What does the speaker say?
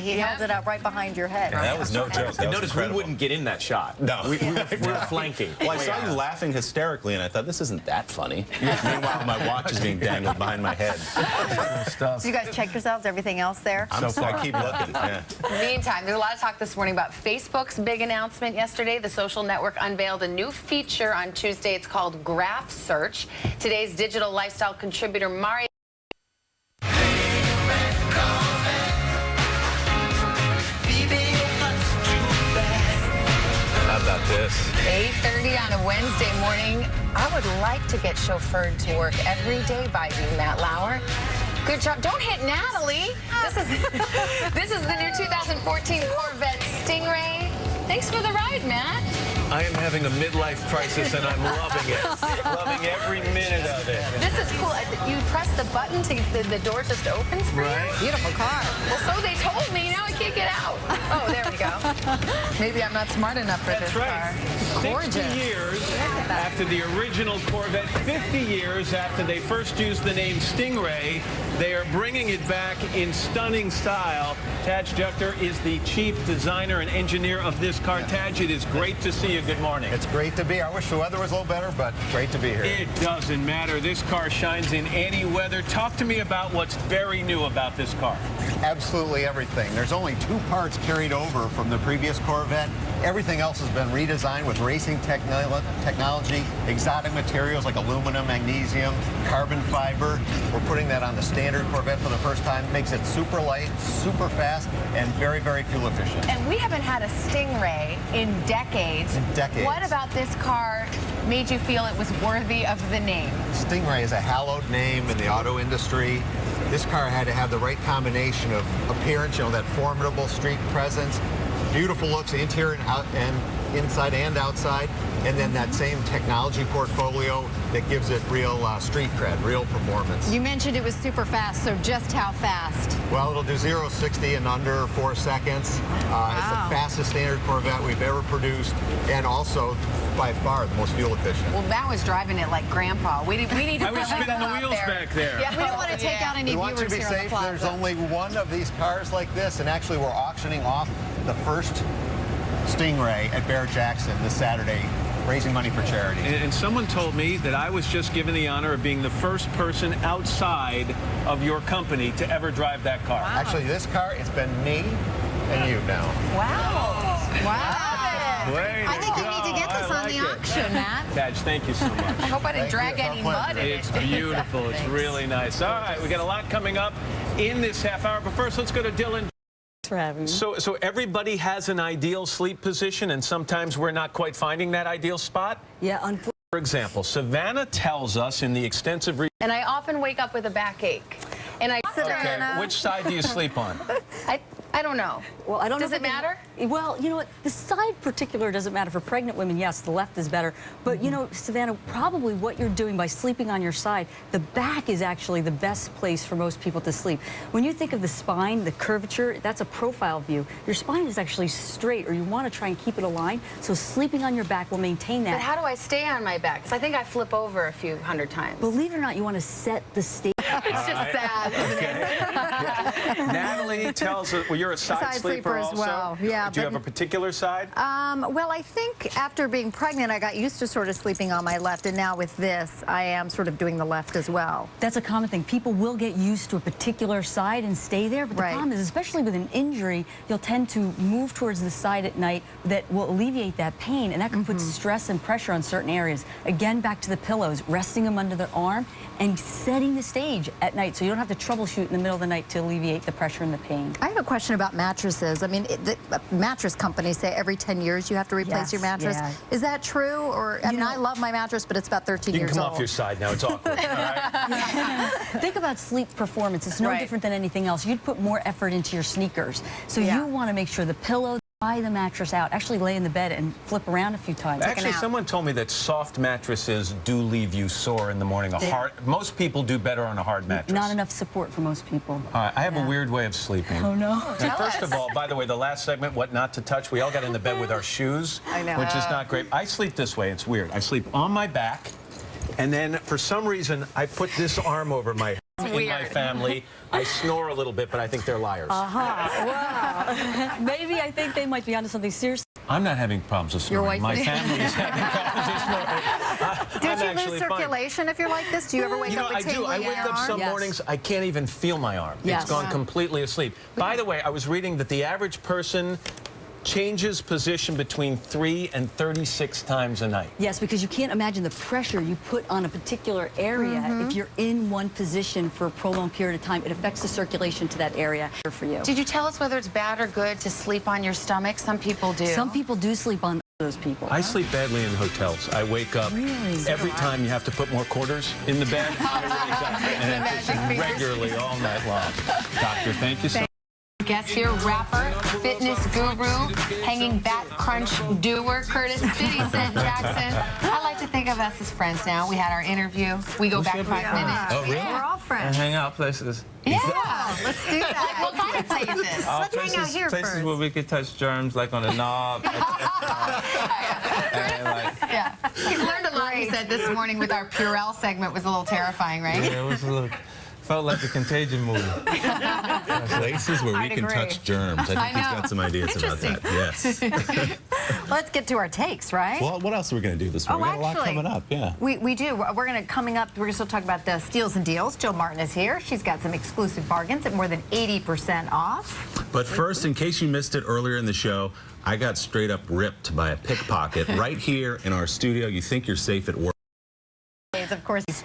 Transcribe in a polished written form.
He held it out right behind your head. Yeah, that was no joke. And notice we wouldn't get in that shot. No. We were flanking. Well, I saw you laughing hysterically, and I thought, this isn't that funny. Meanwhile, my watch is being dangled behind my head. So you guys check yourselves, everything else there? I keep looking. Yeah. Meantime, there's a lot of talk this morning about Facebook's big announcement yesterday. The social network unveiled a new feature on Tuesday. It's called Graph Search. Today's digital lifestyle contributor, Mario. How about this? 8:30 on a Wednesday morning. I would like to get chauffeured to work every day by you, Matt Lauer. Good job. Don't hit Natalie. This is the new 2014 Corvette Stingray. Thanks for the ride, Matt. I am having a midlife crisis, and I'm loving it. Loving every minute of it. This is cool. You press the button to the door just opens for you. Beautiful car. Well, so they told me. Now I can't get out. Oh, there we go. Maybe I'm not smart enough for this car. 60 years after the original Corvette, 50 years after they first used the name Stingray, they are bringing it back in stunning style. Taj Juchter is the chief designer and engineer of this car. Taj, it is great to see you. Good morning. It's great to be here. I wish the weather was a little better, but great to be here. It doesn't matter. This car shines in any weather. Talk to me about what's very new about this car. Absolutely everything. There's only 2 parts carried over from the previous Corvette. Everything else has been redesigned with racing technology, exotic materials like aluminum, magnesium, carbon fiber. We're putting that on the standard Corvette for the first time. Makes it super light, super fast, and very, very fuel efficient. And we haven't had a Stingray in decades. What about this car made you feel it was worthy of the name? Stingray is a hallowed name in the auto industry. This car had to have the right combination of appearance, you know, that formidable street presence, beautiful looks interior and out and inside and outside, and then that same technology portfolio that gives it real street cred, real performance. You mentioned it was super fast, so just how fast? Well, it'll do 0-60 in under 4 seconds. Wow. It's the fastest standard Corvette we've ever produced, and also by far the most fuel efficient. Well, Matt was driving it like Grandpa. We need to I was spinning the wheels back there. Yeah, We don't want to take out any We want viewers you to be here on the safe. plaza. There's only one of these cars like this, and actually we're auctioning off the first Stingray at Barrett-Jackson this Saturday, raising money for charity. And someone told me that I was just given the honor of being the first person outside of your company to ever drive that car. Wow. Actually, this car, it's been me and you now. Wow. Way I think to you need to go. get this I on like the it. auction, Matt. Taj, thank you so much. I hope I didn't Thank drag you. any It's our mud in it. It's beautiful. It's really nice. All right, we got a lot coming up in this half hour, but first let's go to Dylan. For having me. So everybody has an ideal sleep position, and sometimes we're not quite finding that ideal spot. Yeah, unfortunately. For example, Savannah tells us in the extensive And I often wake up with a backache. And Okay, which side do you sleep on? I don't know. Well, I don't Does know it matter? Well, you know what? The side particular doesn't matter. For pregnant women, yes, the left is better. But, you know, Savannah, probably what you're doing by sleeping on your side, the back is actually the best place for most people to sleep. When you think of the spine, the curvature, that's a profile view. Your spine is actually straight, or you want to try and keep it aligned. So sleeping on your back will maintain that. But how do I stay on my back? Because I think I flip over a few hundred times. Believe it or not, you want to set the stage. It's just sad, isn't it? Natalie tells us, well, you're a side sleeper as also. well. Yeah, Do you but- have a particular side? Well, I think after being pregnant, I got used to sort of sleeping on my left, and now with this, I am sort of doing the left as well. That's a common thing. People will get used to a particular side and stay there, but the Right. problem is, especially with an injury, you'll tend to move towards the side at night that will alleviate that pain, and that can put stress and pressure on certain areas. Again, back to the pillows, resting them under the arm and setting the stage at night so you don't have to troubleshoot in the middle of the night to alleviate the pressure and the pain. I have a question about mattresses. I mean, the mattress companies say every 10 years you have to replace your mattress. Yeah. Is that true? Or I mean, I love my mattress, but it's about 13 You can years come old. off your side now. It's awkward. All right? Think about sleep performance. It's no Right. different than anything else. You'd put more effort into your sneakers. So Yeah. you want to make sure the pillow, pry the mattress out, actually lay in the bed and flip around a few times. Actually, nap. someone told me that soft mattresses do leave you sore in the morning. Most people do better on a hard mattress. Not enough support for most people. All right, I have a weird way of sleeping. Oh, no. First of all, by the way, the last segment, what not to touch, we all got in the bed with our shoes, I know. which is not great. I sleep this way. It's weird. I sleep on my back, and then for some reason, I put this arm over my head. in weird. my family. I snore a little bit, but I think they're liars. Wow. Maybe I think they might be onto something serious. I'm not having problems with Your snoring. wife My is. family is having problems with snoring. Don't I'm you actually lose fine. circulation if you're like this? Do you ever wake You know, up I with do. tingling I wake in your up some arm? Yes. mornings, I can't even feel my arm. Yes. It's gone Wow. completely asleep. By the way, I was reading that the average person changes position between 3 and 36 times a night. Yes, because you can't imagine the pressure you put on a particular area. If you're in one position for a prolonged period of time, it affects the circulation to that area for you. Did you tell us whether it's bad or good to sleep on your stomach? Some people do. Some people do sleep on those people. I sleep badly in hotels. I wake up Really? every time you have to put more quarters in the bed. I wake up and it's regularly all night long. Doctor, thank you so much. Guest here, rapper, fitness guru, hanging back crunch doer, Curtis 50 Cent Jackson. I like to think of us as friends now. We had our interview. We go back 5 minutes. Oh, really? We're all friends. Hang out places. Yeah. Let's do that. What kind of places? Let's hang out here places first. where we could touch germs, like on the knob. And, like, Yeah. You learned a lot, you said, this morning with our Purell segment was a little terrifying, right? yeah, it was a little, felt like a Contagion movie. Places where we I'd can agree. touch germs. I think I he's know. got some ideas about that. Yes. Let's get to our takes, right? Well, what else are we going to do this week? Oh, We got a lot actually, coming up. Yeah. We do. We're going to, coming up, we're going to talk about the steals and deals. Jill Martin is here. She's got some exclusive bargains at more than 80% off. But first, in case you missed it earlier in the show, I got straight up ripped by a pickpocket right here in our studio. You think you're safe at work. Of course, these